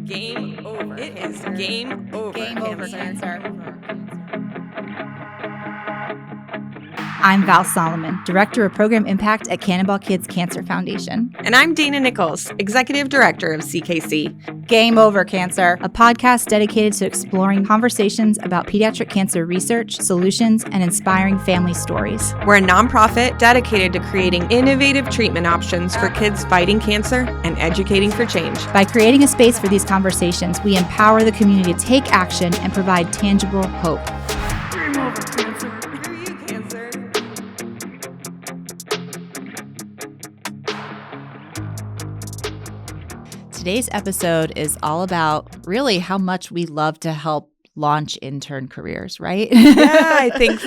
Game over. It is game over. Game over, cancer. I'm Val Solomon, Director of Program Impact at Cannonball Kids Cancer Foundation. And I'm Dana Nichols, Executive Director of CKC. Game Over Cancer, a podcast dedicated to exploring conversations about pediatric cancer research, solutions, and inspiring family stories. We're a nonprofit dedicated to creating innovative treatment options for kids fighting cancer and educating for change. By creating a space for these conversations, we empower the community to take action and provide tangible hope. Game over, cancer. Screw you, cancer. Today's episode is all about really how much we love to help launch intern careers, right? Yeah, I think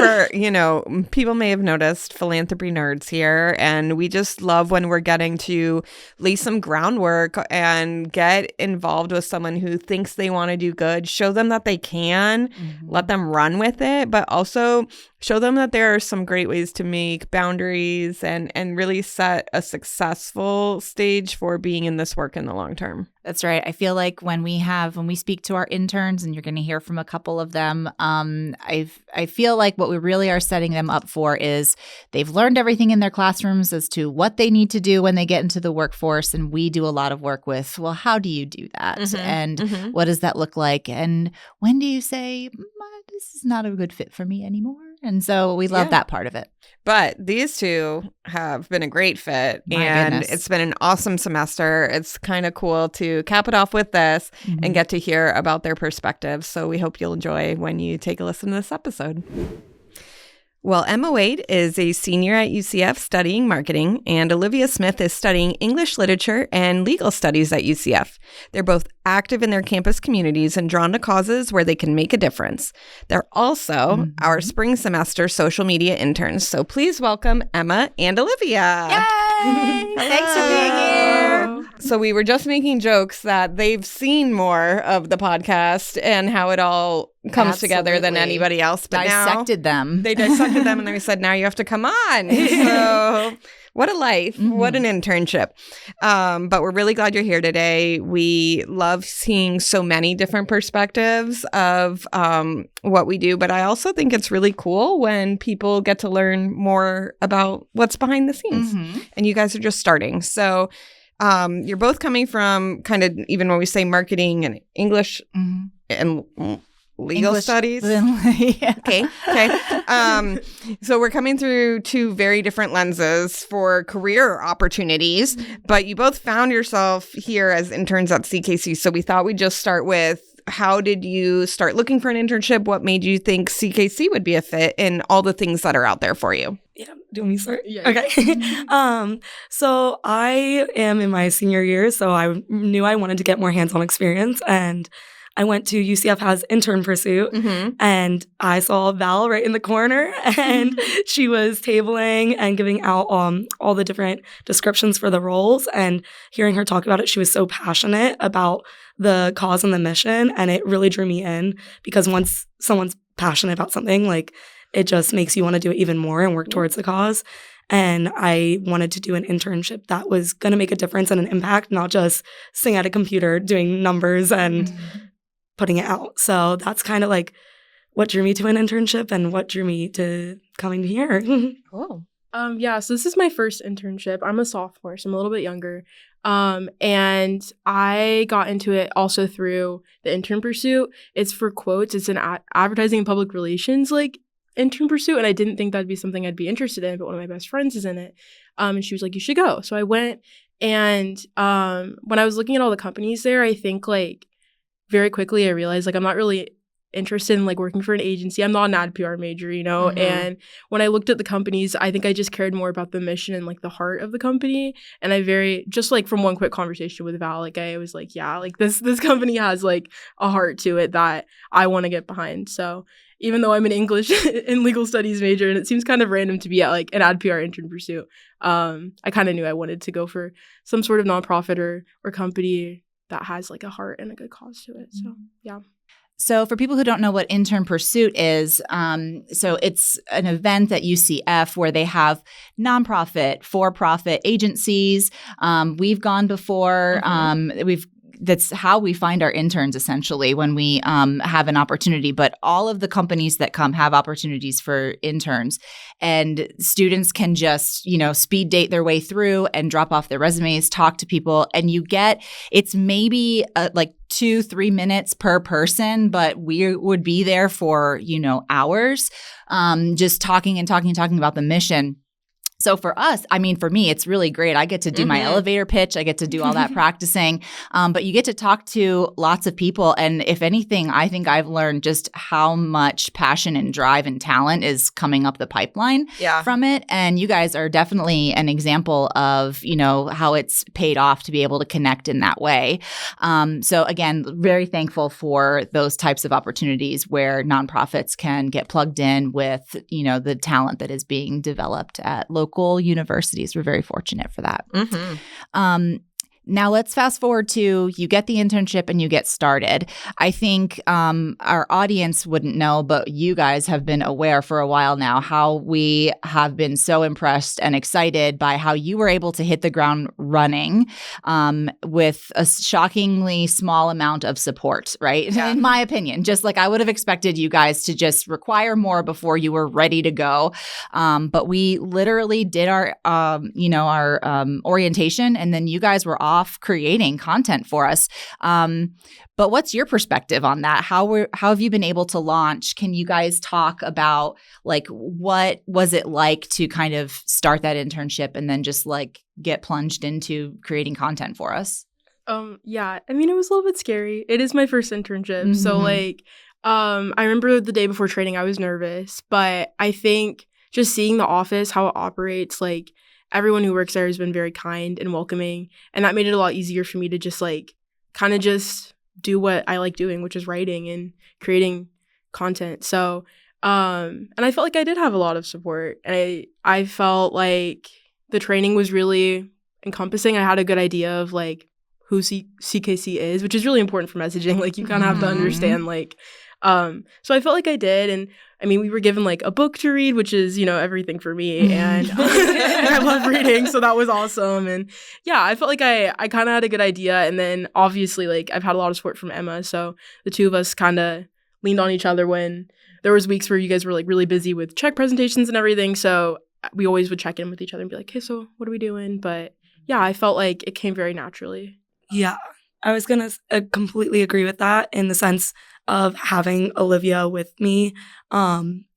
people may have noticed philanthropy nerds here, and we just love when we're getting to lay some groundwork and get involved with someone who thinks they want to do good, show them that they can, let them run with it, but also show them that there are some great ways to make boundaries and really set a successful stage for being in this work in the long term. That's right. I feel like when we speak to our interns, and you're going to hear from a couple of them, I feel like what we really are setting them up for is they've learned everything in their classrooms as to what they need to do when they get into the workforce. And we do a lot of work with, well, how do you do that? What does that look like? And when do you say, this is not a good fit for me anymore? And so we love that part of it. But these two have been a great fit. My goodness. It's been an awesome semester. It's kind of cool to cap it off with this and get to hear about their perspectives. So we hope you'll enjoy when you take a listen to this episode. Well, Emma Wade is a senior at UCF studying marketing, and Olivia Smith is studying English literature and legal studies at UCF. They're both active in their campus communities and drawn to causes where they can make a difference. They're also our spring semester social media interns. So please welcome Emma and Olivia. Yay! Thanks for being here. So we were just making jokes that they've seen more of the podcast and how it all comes together than anybody else. But dissected them. They dissected them and they said, now you have to come on. So what a life. What an internship. But we're really glad you're here today. We love seeing so many different perspectives of what we do. But I also think it's really cool when people get to learn more about what's behind the scenes. And you guys are just starting. So you're both coming from kind of, even when we say marketing and English and legal studies. Okay. So we're coming through two very different lenses for career opportunities, but you both found yourself here as interns at CKC. So we thought we'd just start with, how did you start looking for an internship? What made you think CKC would be a fit in all the things that are out there for you? Yeah. Do you want me to start? Yeah. Okay. So I am in my senior year, so I knew I wanted to get more hands-on experience, and I went to UCF has Intern Pursuit, and I saw Val right in the corner, and she was tabling and giving out all the different descriptions for the roles, and hearing her talk about it, she was so passionate about the cause and the mission, and it really drew me in, because once someone's passionate about something, like, it just makes you want to do it even more and work towards the cause. And I wanted to do an internship that was going to make a difference and an impact, not just sitting at a computer doing numbers and putting it out. So that's kind of like what drew me to an internship and what drew me to coming here. Cool. So this is my first internship. I'm a sophomore, so I'm a little bit younger. And I got into it also through the Intern Pursuit. It's for quotes. It's an advertising and public relations intern pursuit, and I didn't think that'd be something I'd be interested in, but one of my best friends is in it, and she was like, you should go. So I went, and when I was looking at all the companies there, I think very quickly I realized I'm not really interested in working for an agency. I'm not an ad PR major, and when I looked at the companies, I think I just cared more about the mission and the heart of the company. And I from one quick conversation with Val, I was this company has a heart to it that I want to get behind. So even though I'm an English and legal studies major, and it seems kind of random to be at an ad PR intern pursuit, I kind of knew I wanted to go for some sort of nonprofit or company that has a heart and a good cause to it. So yeah. So for people who don't know what Intern Pursuit is, so it's an event at UCF where they have nonprofit, for-profit agencies. We've gone before. We've that's how we find our interns essentially when we have an opportunity. But all of the companies that come have opportunities for interns, and students can just, speed date their way through and drop off their resumes, talk to people, and it's maybe like 2-3 minutes per person, but we would be there for, hours, just talking about the mission. So for us, for me, it's really great. I get to do my elevator pitch. I get to do all that practicing. But you get to talk to lots of people. And if anything, I think I've learned just how much passion and drive and talent is coming up the pipeline from it. And you guys are definitely an example of, how it's paid off to be able to connect in that way. So again, very thankful for those types of opportunities where nonprofits can get plugged in with, the talent that is being developed at local universities. We're very fortunate for that. Now let's fast forward to you get the internship and you get started. I think our audience wouldn't know, but you guys have been aware for a while now how we have been so impressed and excited by how you were able to hit the ground running with a shockingly small amount of support, right? Yeah. In my opinion, just like I would have expected you guys to just require more before you were ready to go. But we literally did our orientation, and then you guys were off creating content for us. But what's your perspective on that? How have you been able to launch? Can you guys talk about like what was it like to kind of start that internship and then just like get plunged into creating content for us? Yeah, it was a little bit scary. It is my first internship. So like I remember the day before training I was nervous, but I think just seeing the office, how it operates, like everyone who works there has been very kind and welcoming, and that made it a lot easier for me to just like kind of just do what I like doing, which is writing and creating content. So and I felt like I did have a lot of support. I felt like the training was really encompassing. I had a good idea of like who CKC is, which is really important for messaging. Like you kind of have to understand like so I felt like I did. And we were given like a book to read, which is, everything for me. And I love reading. So that was awesome. And yeah, I felt like I kind of had a good idea. And then obviously like I've had a lot of support from Emma. So the two of us kind of leaned on each other when there was weeks where you guys were like really busy with check presentations and everything. So we always would check in with each other and be like, hey, so what are we doing? But yeah, I felt like it came very naturally. Yeah, I was going to completely agree with that in the sense of having Olivia with me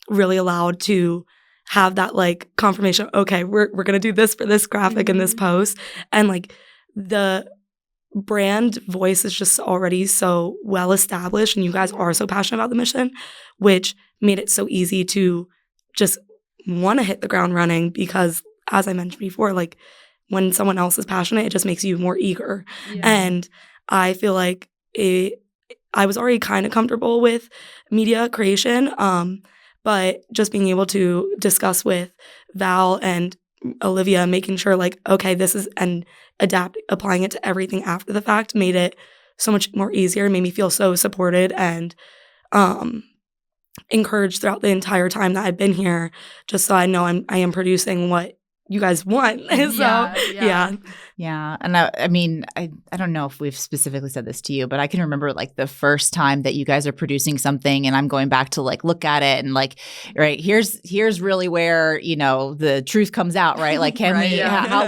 really allowed to have that like confirmation, okay, we're going to do this for this graphic and this post. And like the brand voice is just already so well established and you guys are so passionate about the mission, which made it so easy to just want to hit the ground running because as I mentioned before, like when someone else is passionate, it just makes you more eager. Yeah. And I feel like I was already kind of comfortable with media creation, but just being able to discuss with Val and Olivia, making sure like, okay, this is, and applying it to everything after the fact made it so much more easier, made me feel so supported and encouraged throughout the entire time that I've been here, just so I know I am producing what you guys want. So, yeah. And I don't know if we've specifically said this to you, but I can remember like the first time that you guys are producing something and I'm going back to like look at it and like, right, here's really where, the truth comes out, right? Like, can we,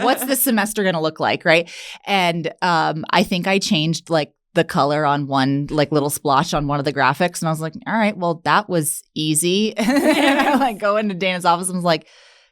what's this semester going to look like? Right. And I think I changed like the color on one like little splotch on one of the graphics. And I was like, all right, well, that was easy. And I like go into Dana's office and was like,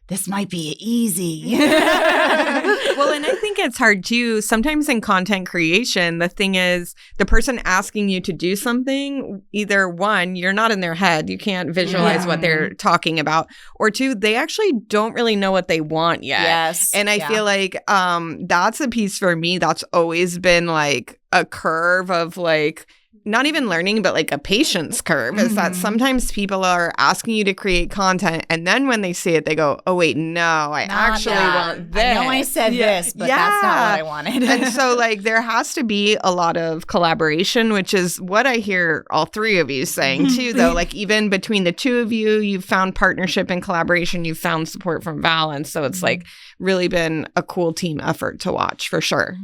this might be easy. Well, and I think it's hard too. Sometimes in content creation, the thing is the person asking you to do something, either one, you're not in their head. You can't visualize what they're talking about. Or two, they actually don't really know what they want yet. Yes. And I feel like that's a piece for me that's always been like a curve of like, not even learning, but like a patience curve is that sometimes people are asking you to create content and then when they see it, they go, oh, wait, no, I actually want this. I know I said this, but that's not what I wanted. And so like there has to be a lot of collaboration, which is what I hear all three of you saying too, though. Like even between the two of you, you've found partnership and collaboration. You've found support from Val. And so it's like really been a cool team effort to watch for sure.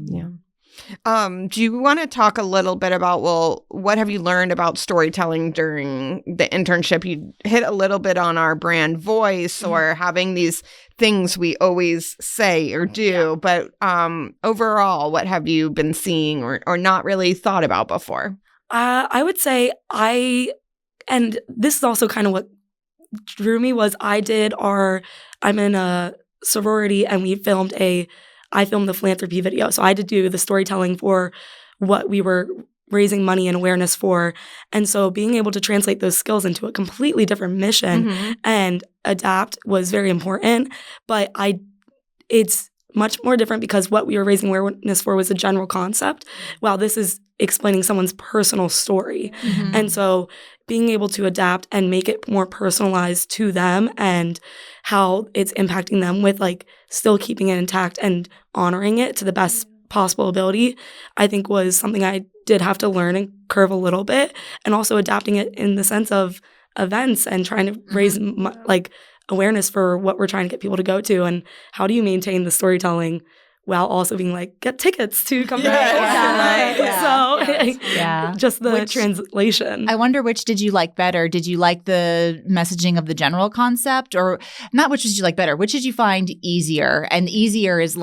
Yeah. Do you want to talk a little bit about, what have you learned about storytelling during the internship? You hit a little bit on our brand voice or having these things we always say or do, but overall, what have you been seeing or not really thought about before? I would say and this is also kind of what drew me, was I'm in a sorority and I filmed the philanthropy video. So I had to do the storytelling for what we were raising money and awareness for. And so being able to translate those skills into a completely different mission and adapt was very important. But it's much more different because what we were raising awareness for was a general concept, while this is explaining someone's personal story. And so being able to adapt and make it more personalized to them and how it's impacting them with still keeping it intact and honoring it to the best possible ability, I think was something I did have to learn and curve a little bit, and also adapting it in the sense of events and trying to raise awareness for what we're trying to get people to go to, and how do you maintain the storytelling while also being get tickets to come to just the translation. I wonder, which did you like better? Did you like the messaging of the general concept, or not? Which did you like better? Which did you find easier? And easier is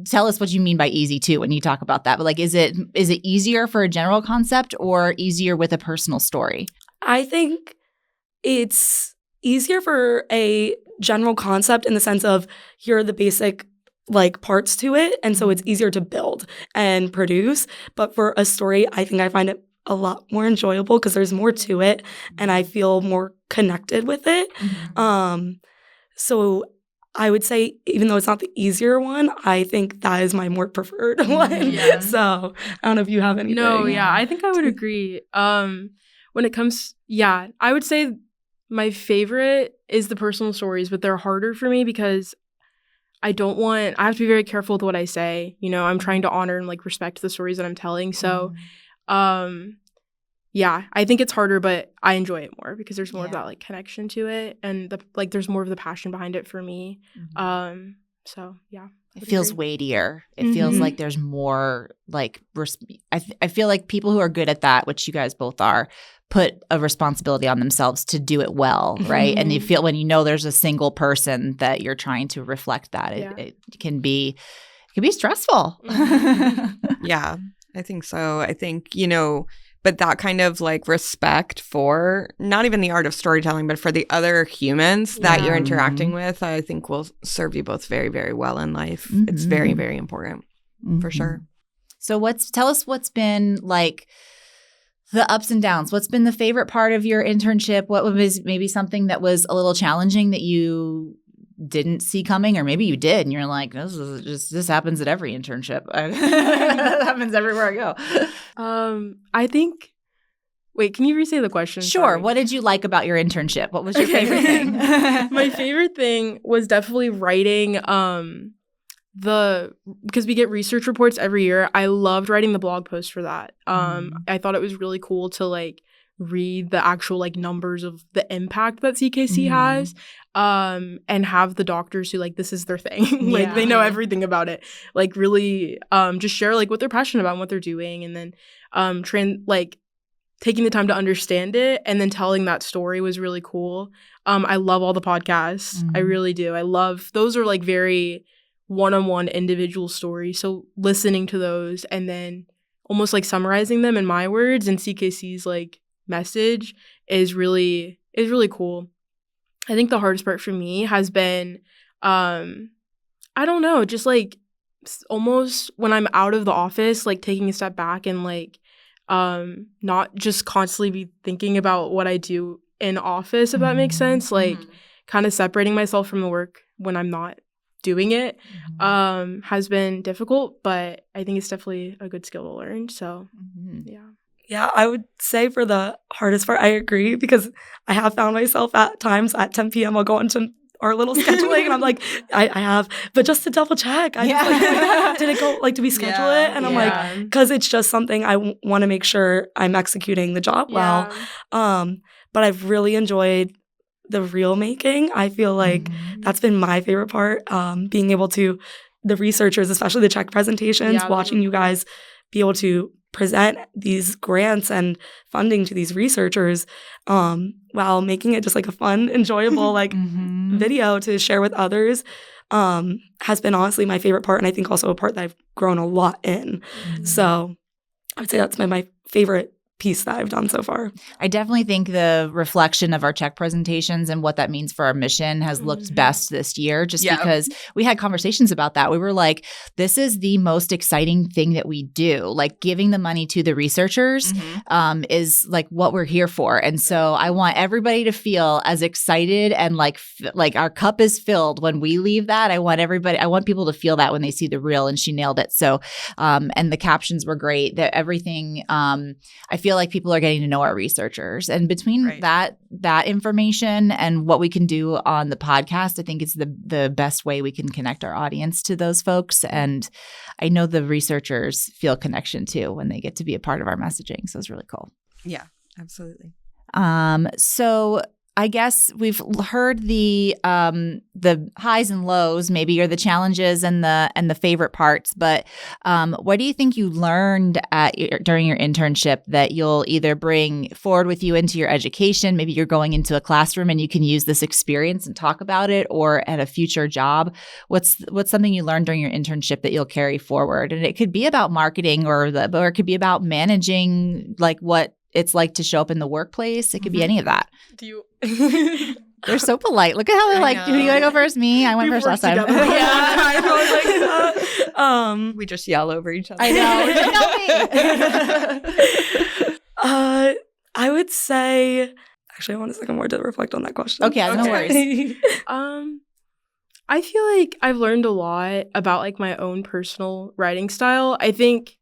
tell us what you mean by easy too when you talk about that. But is it easier for a general concept or easier with a personal story? I think it's easier for a general concept in the sense of here are the basic parts to it, and so it's easier to build and produce. But for a story, I think I find it a lot more enjoyable because there's more to it and I feel more connected with it. So I would say, even though it's not the easier one, I think that is my more preferred one. So I don't know if you have anything. No, I think I would agree. When it comes, I would say my favorite is the personal stories, but they're harder for me because I have to be very careful with what I say. I'm trying to honor and respect the stories that I'm telling. So, I think it's harder, but I enjoy it more because there's more of that connection to it, and there's more of the passion behind it for me. It feels weightier. It feels like there's more I feel like people who are good at that, which you guys both are, put a responsibility on themselves to do it well, right? And you feel when there's a single person that you're trying to reflect that, it can be stressful. Yeah, I think so. I think, but that kind of respect for not even the art of storytelling, but for the other humans that you're interacting with, I think will serve you both very, very well in life. It's very, very important for sure. So tell us what's been the ups and downs. What's been the favorite part of your internship? What was maybe something that was a little challenging that you didn't see coming, or maybe you did and you're like, this happens at every internship. That happens everywhere I go. I think wait, can you re-say the question? Sure. Sorry. What did you like about your internship? What was your favorite thing? My favorite thing was definitely writing because we get research reports every year. I loved writing the blog post for that. I thought it was really cool to read the actual numbers of the impact that CKC has, and have the doctors who this is their thing. They know everything about it. Really just share what they're passionate about and what they're doing, and then taking the time to understand it and then telling that story was really cool. I love all the podcasts. I really do. I love those are very one-on-one individual stories. So listening to those and then almost summarizing them in my words and CKC's message is really cool. I think the hardest part for me has been I don't know, just almost when I'm out of the office, taking a step back and not just constantly be thinking about what I do in office, if that makes sense. Kind of separating myself from the work when I'm not doing it has been difficult, but I think it's definitely a good skill to learn. So Yeah, I would say for the hardest part, I agree, because I have found myself at times at 10 p.m. I'll go into our little scheduling and I'm I have, but just to double check, did it go, did we schedule it? And I'm because it's just something I want to make sure I'm executing the job well. But I've really enjoyed the reel making. I feel that's been my favorite part, being able to the researchers, especially the check presentations, watching you guys be able to present these grants and funding to these researchers while making it just like a fun, enjoyable like video to share with others has been honestly my favorite part, and I think also a part that I've grown a lot in. So I would say that's my favorite piece that I've done so far. I definitely think the reflection of our check presentations and what that means for our mission has looked best this year, just because we had conversations about that. We were like, this is the most exciting thing that we do. Like giving the money to the researchers is like what we're here for. And so I want everybody to feel as excited and like our cup is filled when we leave that. I want people to feel that when they see the reel, and she nailed it. So, and the captions were great. That everything, I feel like people are getting to know our researchers, and between that information and what we can do on the podcast, I think it's the best way we can connect our audience to those folks. And I know the researchers feel connection too when they get to be a part of our messaging. So it's really cool. Yeah, absolutely. So I guess we've heard the highs and lows, maybe, or the challenges and the favorite parts. But what do you think you learned during your internship that you'll either bring forward with you into your education? Maybe you're going into a classroom and you can use this experience and talk about it, or at a future job. What's something you learned during your internship that you'll carry forward? And it could be about marketing, or it could be about managing, like what it's like to show up in the workplace. It could be any of that. Do you? They're so polite. Look at how they're like, do you want to go first? Me? I went first last time. We just yell over each other. I know. I would say, actually, I want a second more to reflect on that question. Okay, no worries. I feel like I've learned a lot about like my own personal writing style. I think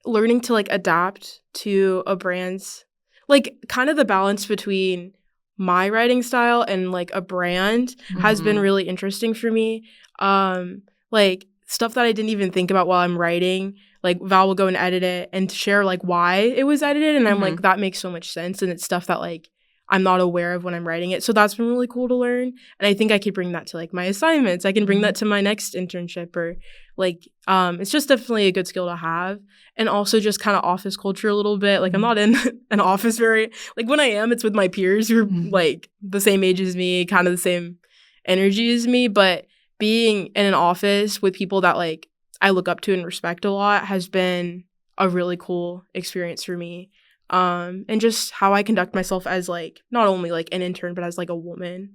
learning to like adapt to a brand's, like kind of the balance between my writing style and like a brand has been really interesting for me. Like stuff that I didn't even think about while I'm writing, like Val will go and edit it and share like why it was edited, and I'm like, that makes so much sense, and it's stuff that like I'm not aware of when I'm writing it. So that's been really cool to learn. And I think I could bring that to like my assignments. I can bring that to my next internship, or like, it's just definitely a good skill to have. And also just kind of office culture a little bit. Like I'm not in an office very, like when I am, it's with my peers who are like the same age as me, kind of the same energy as me. But being in an office with people that like I look up to and respect a lot has been a really cool experience for me. And just how I conduct myself as like not only like an intern, but as like a woman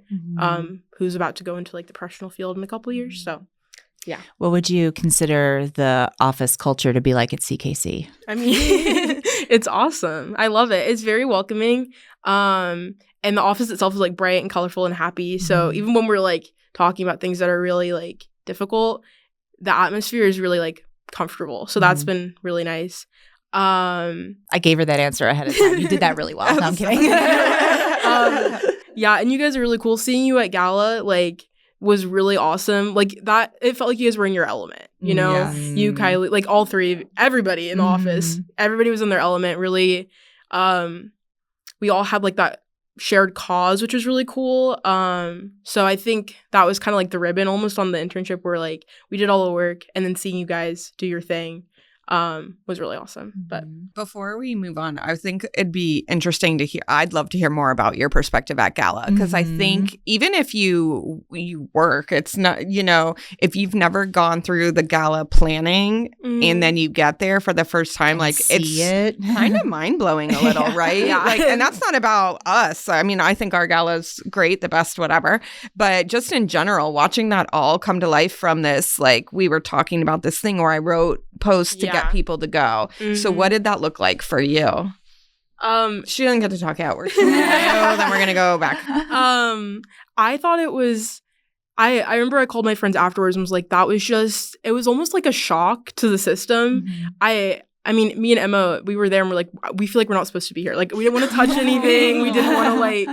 who's about to go into like the professional field in a couple years. So yeah. What would you consider the office culture to be like at CKC? I mean, it's awesome. I love it. It's very welcoming. And the office itself is like bright and colorful and happy. So even when we're like talking about things that are really like difficult, the atmosphere is really like comfortable. So that's been really nice. I gave her that answer ahead of time. You did that really well. No, I'm kidding. Yeah, and you guys are really cool. Seeing you at Gala, like, was really awesome. Like, that, it felt like you guys were in your element, you know? Yes. You, Kylie, like, all three, everybody in the office. Everybody was in their element, really. We all had, like, that shared cause, which was really cool. So I think that was kind of like the ribbon almost on the internship where, like, we did all the work, and then seeing you guys do your thing was really awesome. But before we move on, I think it'd be interesting to hear. I'd love to hear more about your perspective at Gala, because I think even if you work, it's not, you know, if you've never gone through the Gala planning and then you get there for the first time, like it's kind of mind blowing a little, right? Yeah. Like, and that's not about us. I mean, I think our Gala's great, the best, whatever. But just in general, watching that all come to life from this, like we were talking about this thing where I wrote posts to get people to go. So what did that look like for you? She didn't get to talk outward. Then we're gonna go back. I thought it was I remember I called my friends afterwards and was like, that was just, it was almost like a shock to the system. I mean, me and Emma, we were there and we're like, we feel like we're not supposed to be here. Like, we didn't want to touch anything. We didn't want to like,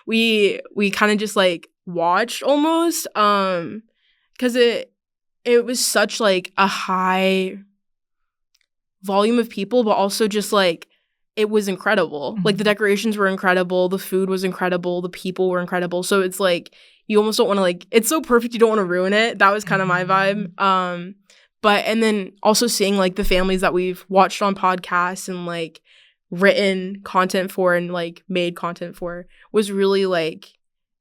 we kind of just like watched almost, because it was such like a high volume of people, but also just like it was incredible. Like the decorations were incredible, the food was incredible, the people were incredible. So it's like you almost don't want to like, it's so perfect you don't want to ruin it. That was kind of my vibe. But and then also seeing like the families that we've watched on podcasts and like written content for and like made content for was really like,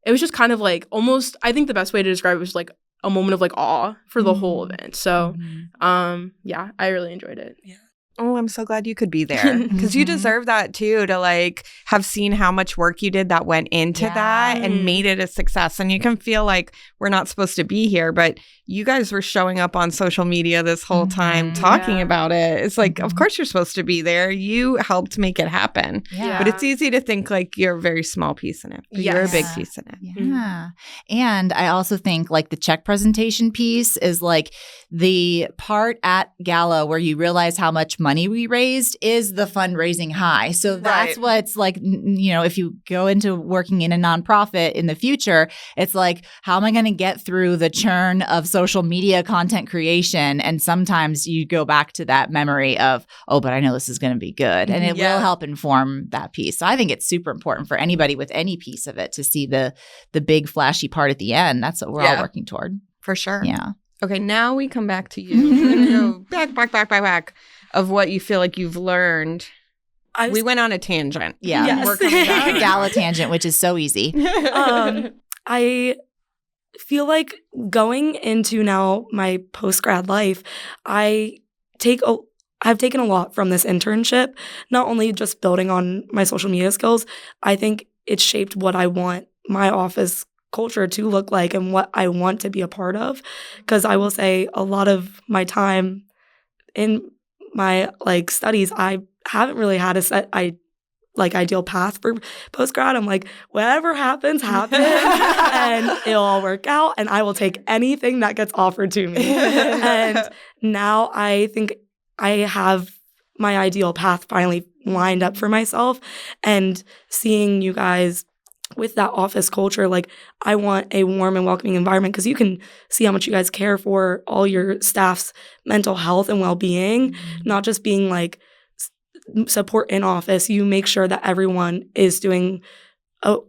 it was just kind of like almost, I think the best way to describe it was like a moment of like awe for the whole event. So yeah, I really enjoyed it. Yeah. Oh, I'm so glad you could be there because you deserve that too, to like have seen how much work you did that went into that and made it a success. And you can feel like we're not supposed to be here, but you guys were showing up on social media this whole time talking about it. It's like, of course you're supposed to be there. You helped make it happen. Yeah. But it's easy to think like you're a very small piece in it. But you're a big piece in it. Yeah. And I also think like the check presentation piece is like the part at Gala where you realize how much money we raised is the fundraising high. So that's what's like, you know, if you go into working in a nonprofit in the future, it's like, how am I going to get through the churn of social media content creation? And sometimes you go back to that memory of, oh, but I know this is going to be good. And it will help inform that piece. So I think it's super important for anybody with any piece of it to see the big flashy part at the end. That's what we're all working toward. For sure. Yeah. Okay, now we come back to you. We're going to go back of what you feel like you've learned. We went on a tangent. Yeah. Yes. We're coming back to Gala tangent, which is so easy. I feel like going into now my post-grad life, I've taken a lot from this internship, not only just building on my social media skills. I think it shaped what I want my office culture to look like and what I want to be a part of. Because I will say a lot of my time in my like studies, I haven't really had a set ideal path for post-grad. I'm like, whatever happens, and it'll all work out, and I will take anything that gets offered to me. And now I think I have my ideal path finally lined up for myself, and seeing you guys with that office culture, like I want a warm and welcoming environment because you can see how much you guys care for all your staff's mental health and well-being, not just being like support in office. You make sure that everyone is doing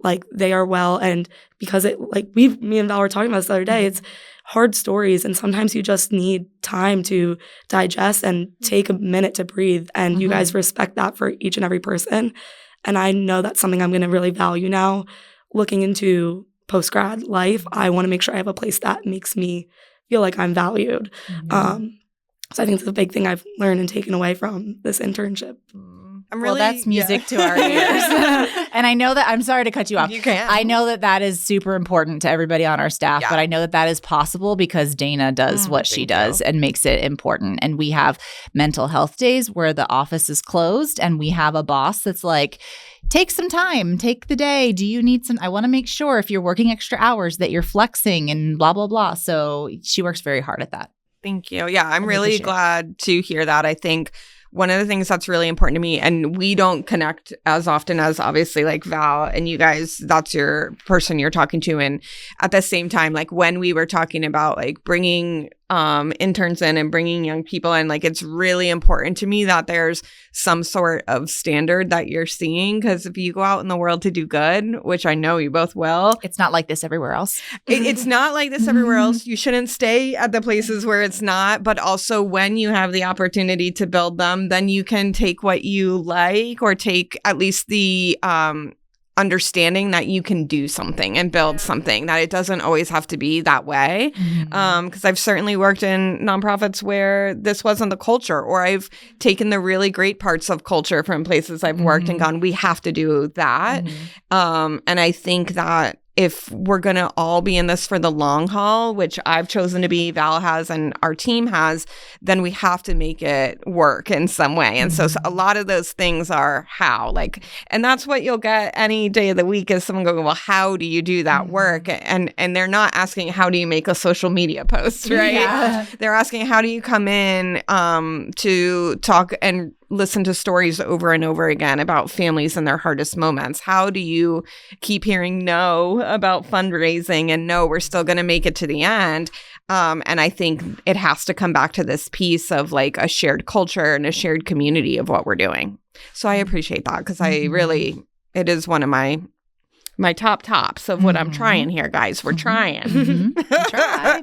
like they are well. And because it like me and Val were talking about this the other day, it's hard stories, and sometimes you just need time to digest and take a minute to breathe, and you guys respect that for each and every person. And I know that's something I'm going to really value now. Looking into post-grad life, I want to make sure I have a place that makes me feel like I'm valued. So I think it's a big thing I've learned and taken away from this internship. Well, that's music to our ears. And I know that, I'm sorry to cut you off. You can. I know that is super important to everybody on our staff, but I know that is possible because Dana does what she does and makes it important. And we have mental health days where the office is closed and we have a boss that's like, take some time, take the day. Do you need some? I want to make sure if you're working extra hours that you're flexing and blah, blah, blah. So she works very hard at that. Thank you. Yeah, I'm really glad to hear that. I think one of the things that's really important to me, and we don't connect as often as obviously like Val and you guys, that's your person you're talking to. And at the same time, like when we were talking about like bringing interns in and bringing young people in, like it's really important to me that there's some sort of standard that you're seeing, because if you go out in the world to do good, which I know you both will, it's not like this everywhere else. It's not like this everywhere else. You shouldn't stay at the places where it's not, but also when you have the opportunity to build them, then you can take what you like, or take at least the understanding that you can do something and build something, that it doesn't always have to be that way. Because I've certainly worked in nonprofits where this wasn't the culture, or I've taken the really great parts of culture from places I've worked and gone, we have to do that. And I think that if we're going to all be in this for the long haul, which I've chosen to be, Val has, and our team has, then we have to make it work in some way. And so a lot of those things are how, like, and that's what you'll get any day of the week is someone going, well, how do you do that work? And they're not asking, how do you make a social media post, right? Yeah. They're asking, how do you come in to talk and listen to stories over and over again about families in their hardest moments? How do you keep hearing no about fundraising and no, we're still going to make it to the end? And I think it has to come back to this piece of like a shared culture and a shared community of what we're doing. So I appreciate that because it is one of my tops of what I'm trying here, guys. We're trying. Try.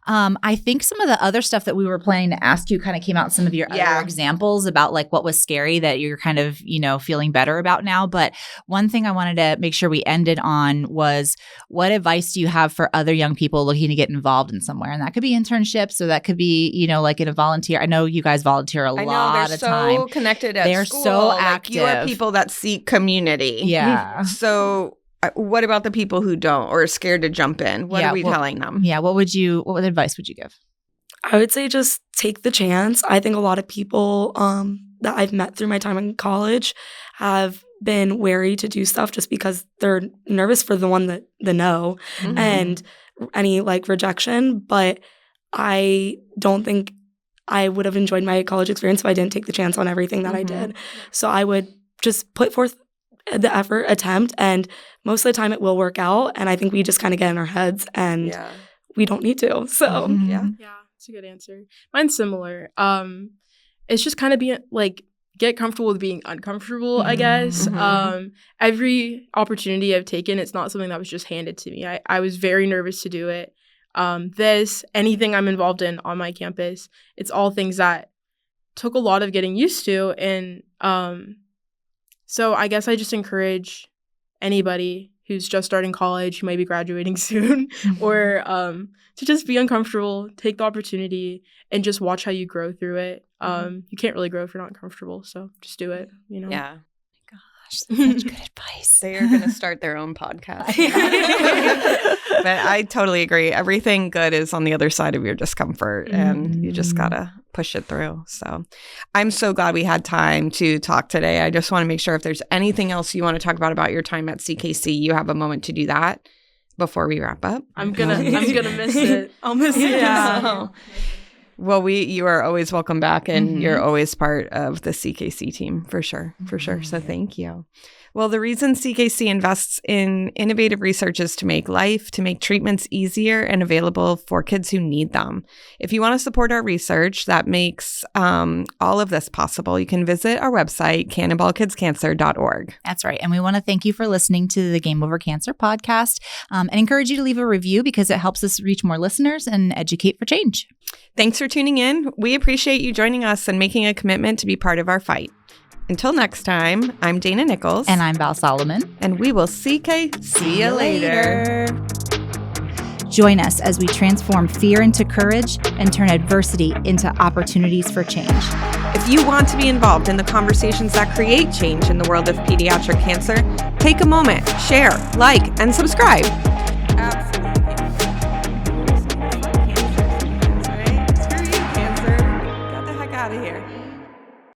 I think some of the other stuff that we were planning to ask you kind of came out in some of your other examples about like what was scary that you're kind of, feeling better about now. But one thing I wanted to make sure we ended on was what advice do you have for other young people looking to get involved in somewhere? And that could be internships or that could be, like in a volunteer. I know you guys volunteer a lot of time. I know they're so connected at they're school. So active. Like, you are people that seek community. Yeah. So what about the people who don't or are scared to jump in? What are we telling them? Yeah. What advice would you give? I would say just take the chance. I think a lot of people that I've met through my time in college have been wary to do stuff just because they're nervous for the no and any like rejection. But I don't think I would have enjoyed my college experience if I didn't take the chance on everything that I did. So I would just put forth the effort, attempt, and most of the time it will work out. And I think we just kind of get in our heads and we don't need to. So yeah, that's a good answer. Mine's similar. It's just kind of being like get comfortable with being uncomfortable, I guess. Every opportunity I've taken, it's not something that was just handed to me. I was very nervous to do it. Anything I'm involved in on my campus, it's all things that took a lot of getting used to. And so I guess I just encourage anybody who's just starting college, who might be graduating soon, or to just be uncomfortable, take the opportunity, and just watch how you grow through it. You can't really grow if you're not comfortable, so just do it, Yeah. Gosh, that's such good advice. They are going to start their own podcast. But I totally agree. Everything good is on the other side of your discomfort, and you just got to push it through. So I'm so glad we had time to talk today. I just want to make sure if there's anything else you want to talk about your time at CKC, you have a moment to do that before we wrap up. I'm gonna miss it. I'll miss it. Yeah. Well, you are always welcome back, and you're always part of the CKC team for sure. So thank you. Well, the reason CKC invests in innovative research is to make treatments easier and available for kids who need them. If you want to support our research that makes all of this possible, you can visit our website, cannonballkidscancer.org. That's right. And we want to thank you for listening to the Game Over Cancer podcast and encourage you to leave a review because it helps us reach more listeners and educate for change. Thanks for tuning in. We appreciate you joining us and making a commitment to be part of our fight. Until next time, I'm Dana Nichols. And I'm Val Solomon. And we will see you later. Join us as we transform fear into courage and turn adversity into opportunities for change. If you want to be involved in the conversations that create change in the world of pediatric cancer, take a moment, share, like, and subscribe.